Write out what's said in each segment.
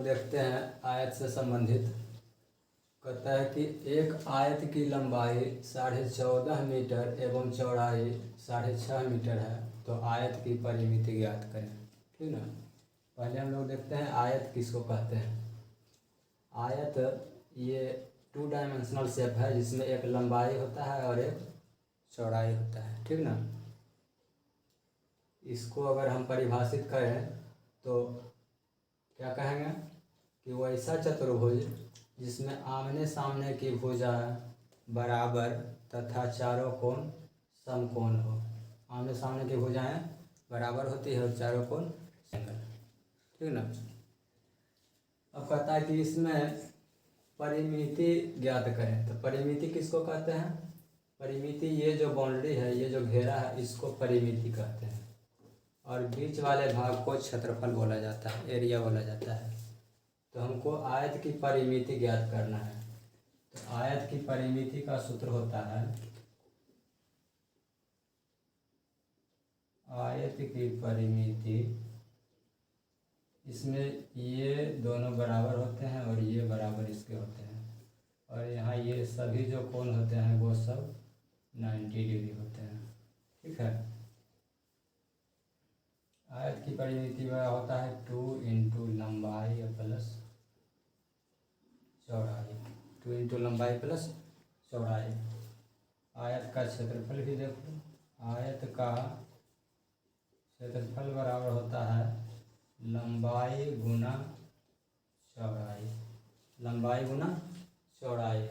देखते हैं आयत से संबंधित। कहता है कि एक आयत की लंबाई 14.5 मीटर एवं चौड़ाई 6.5 मीटर है, तो आयत की परिमिति ज्ञात करें। ठीक ना। पहले हम लोग देखते हैं आयत किसको कहते हैं। आयत ये 2 डायमेंशनल शेप है, जिसमें एक लंबाई होता है और एक चौड़ाई होता है। ठीक ना। इसको अगर हम परिभाषित करें तो क्या कहेंगे कि वो ऐसा चतुर्भुज जिसमें आमने सामने की भुजा बराबर तथा चारों कोण समकोण हो। आमने सामने की भुजाएं बराबर होती है और चारों कोण समकोण। ठीक ना। अब कहता है कि इसमें परिमिति ज्ञात करें, तो परिमिति किसको कहते हैं। परिमिति ये जो बाउंड्री है, ये जो घेरा है, इसको परिमिति कहते हैं। और बीच वाले भाग को क्षेत्रफल बोला जाता है, एरिया बोला जाता है। तो हमको आयत की परिमिति ज्ञात करना है। तो आयत की परिमिति का सूत्र होता है, आयत की परिमिति, इसमें ये दोनों बराबर होते हैं और ये बराबर इसके होते हैं, और यहाँ ये सभी जो कोण होते हैं वो सब 90 डिग्री होते हैं। ठीक है। आयत की परिमिति वह होता है 2 इंटू लंबाई प्लस चौड़ाई। 2 इंटू लंबाई प्लस चौड़ाई। आयत का क्षेत्रफल भी देखो। आयत का क्षेत्रफल बराबर होता है लंबाई गुना चौड़ाई। लंबाई गुना चौड़ाई,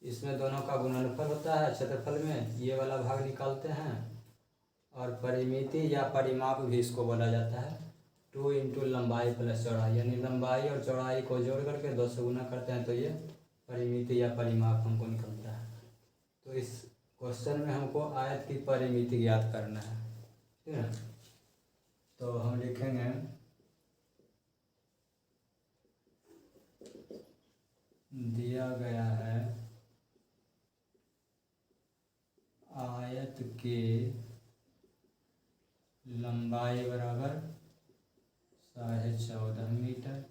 इसमें दोनों का गुणनफल होता है क्षेत्रफल में। ये वाला भाग निकालते हैं। और परिमिति या परिमाप भी इसको बोला जाता है। 2 इंटू लंबाई प्लस चौड़ाई, यानी लंबाई और चौड़ाई को जोड़ करके 2 से गुना करते हैं तो ये परिमिति या परिमाप हमको निकलता है। तो इस क्वेश्चन में हमको आयत की परिमिति ज्ञात करना है। ठीक है। तो हम लिखेंगे दिया गया है आयत की लंबाई बराबर 14.5 मीटर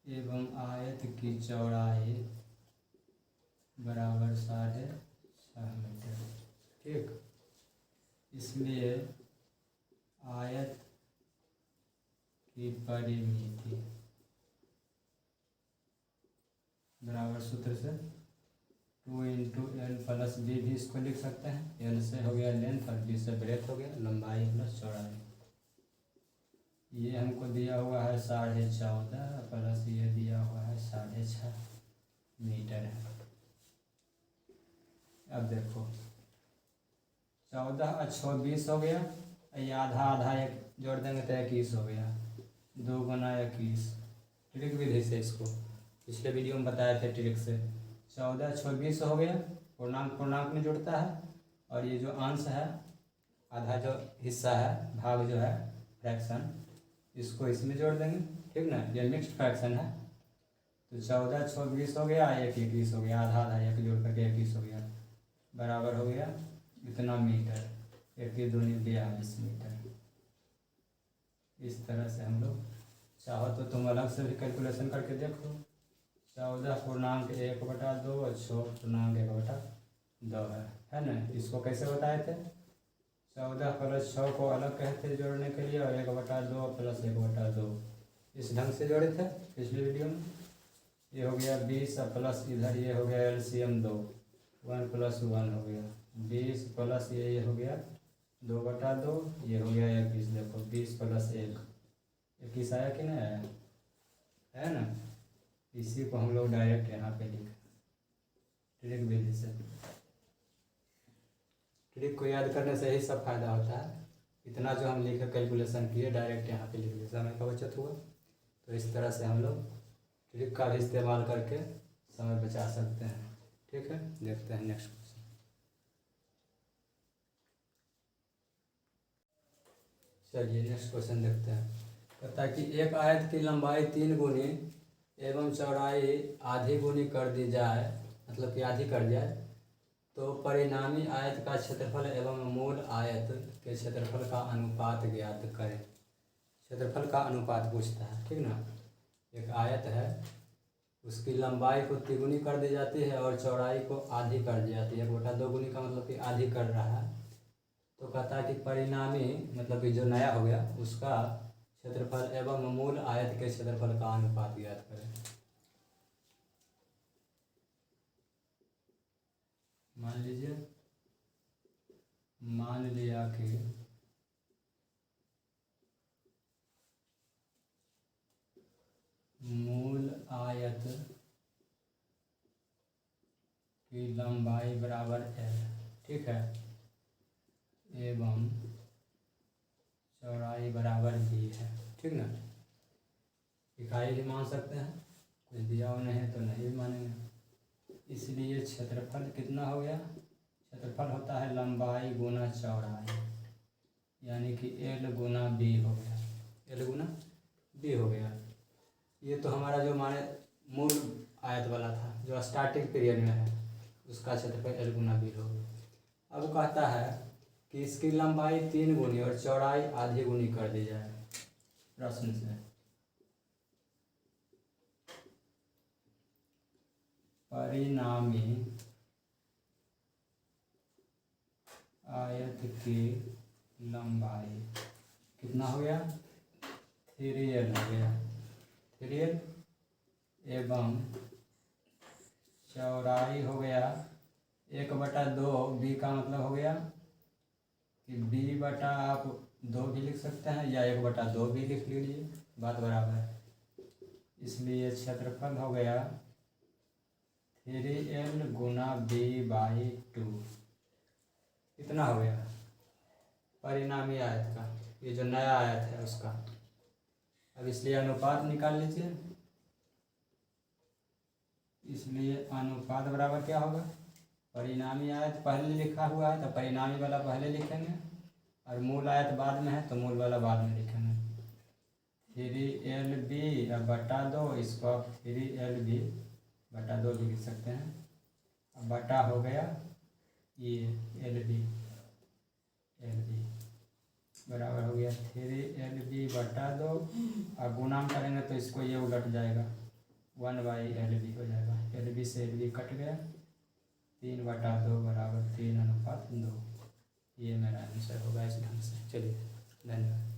एवं आयत की चौड़ाई बराबर 6.5 मीटर। ठीक। इसलिए आयत की परिमिति बराबर सूत्र से 2 इंटू एल प्लस बी भी इसको लिख सकते हैं। एल से हो गया लेंथ और बी से ब्रेथ हो गया, लंबाई प्लस चौड़ाई। ये हमको दिया हुआ है 14.5 प्लस ये दिया हुआ है 6.5 मीटर है। अब देखो 14 और 6 20 हो गया, ये आधा आधा एक जोड़ देंगे तो 21 हो गया। 2 गुना 21 ट्रिक विधि से, इसको पिछले वीडियो में बताए थे ट्रिक से। 14 6 20 हो गया। पूर्णांक पूर्णांक में जुड़ता है, और ये जो अंश है, आधा जो हिस्सा है, भाग जो है, फ्रैक्शन, इसको इसमें जोड़ देंगे। ठीक ना। ये मिक्स्ड फ्रैक्शन है। तो 14 6 20 हो गया, 1 21 हो गया, आधा आधा एक जोड़ करके 21 हो गया, बराबर हो गया इतना मीटर। 21 दूनी 42 मीटर। इस तरह से हम लोग, चाहो तो तुम अलग से भी कैलकुलेशन करके देखो। 14.1/2 और 6.1/2 है ना। इसको कैसे बताए थे। 14 प्लस 6 को अलग कहते जोड़ने के लिए, और 1/2 प्लस 1/2 इस ढंग से जोड़े थे पिछले वीडियो में। ये हो गया 20 प्लस इधर ये हो गया LCM 2, 1 + 1 हो गया 20 प्लस ये हो गया 2/2, ये हो गया 21। देखो 20 प्लस 1 21 आया कि नहीं आया, है ना। इसी को हम लोग डायरेक्ट यहाँ पे लिखें ट्रिक विधि से। ट्रिक को याद करने से ही सब फायदा होता है। इतना जो हम लिखे कैलकुलेशन किए, डायरेक्ट यहाँ पे लिख दिए, समय का बचत हुआ। तो इस तरह से हम लोग ट्रिक का भी इस्तेमाल करके समय बचा सकते हैं। ठीक है। देखते हैं नेक्स्ट क्वेश्चन। चलिए नेक्स्ट क्वेश्चन देखते हैं। कहता है कि एक आयत की लंबाई 3 गुनी एवं चौड़ाई आधी गुनी कर दी जाए, मतलब कि आधी कर जाए, तो परिणामी आयत का क्षेत्रफल एवं मूल आयत के क्षेत्रफल का अनुपात ज्ञात करें। क्षेत्रफल का अनुपात पूछता है, ठीक ना। एक आयत है, उसकी लंबाई को तिगुनी कर दी जाती है और चौड़ाई को आधी कर दी जाती है। 1/2 गुनी का मतलब कि आधी कर रहा है। तो कहता है कि परिणामी मतलब कि जो नया हो गया उसका क्षेत्रफल एवं मूल आयत के क्षेत्रफल का अनुपात ज्ञात करें। मान लिया कि मूल आयत की लंबाई बराबर है, ठीक है, एवं चौड़ाई बराबर भी है, ठीक ना। इकाई भी मान सकते हैं, कुछ दिया हुआ नहीं है तो नहीं भी मानेंगे। इसलिए क्षेत्रफल कितना हो गया, क्षेत्रफल होता है लंबाई गुना चौड़ाई, यानी कि L गुना B हो गया, L गुना B हो गया। ये तो हमारा जो माने मूल आयत वाला था जो स्टार्टिंग पीरियड में है, उसका क्षेत्रफल L गुना B हो गया। अब कहता है कि इसकी लंबाई 3 गुनी और चौड़ाई आधी गुनी कर दी जाए प्रश्न से। परिणामी आयत की लंबाई कितना हो गया, 3L हो गया, 3L एवं चौड़ाई हो गया 1/2। B का मतलब हो गया कि B बटा आप 2 भी लिख सकते हैं या 1/2 भी लिख लीजिए, बात बराबर है। इसलिए क्षेत्रफल हो गया 3L गुना B/2। कितना हो गया परिणामी आयत का, ये जो नया आयत है उसका। अब इसलिए अनुपात निकाल लीजिए। इसलिए अनुपात बराबर क्या होगा, परिणामी आयत पहले लिखा हुआ है तो परिणामी वाला पहले लिखेंगे और मूल आयत बाद में है तो मूल वाला बाद में लिखेंगे। 3LB अब बटा 2, इसको आप 3LB/2 भी लिख सकते हैं। अब बटा हो गया ये LB बराबर हो गया 3LB/2। अब गुणाम करेंगे तो इसको ये उलट जाएगा, 1/LB हो जाएगा। LB से LB कट गया, 3/2 बराबर 3:2। ये मेरा आंसर होगा इस ढंग से। चलिए धन्यवाद।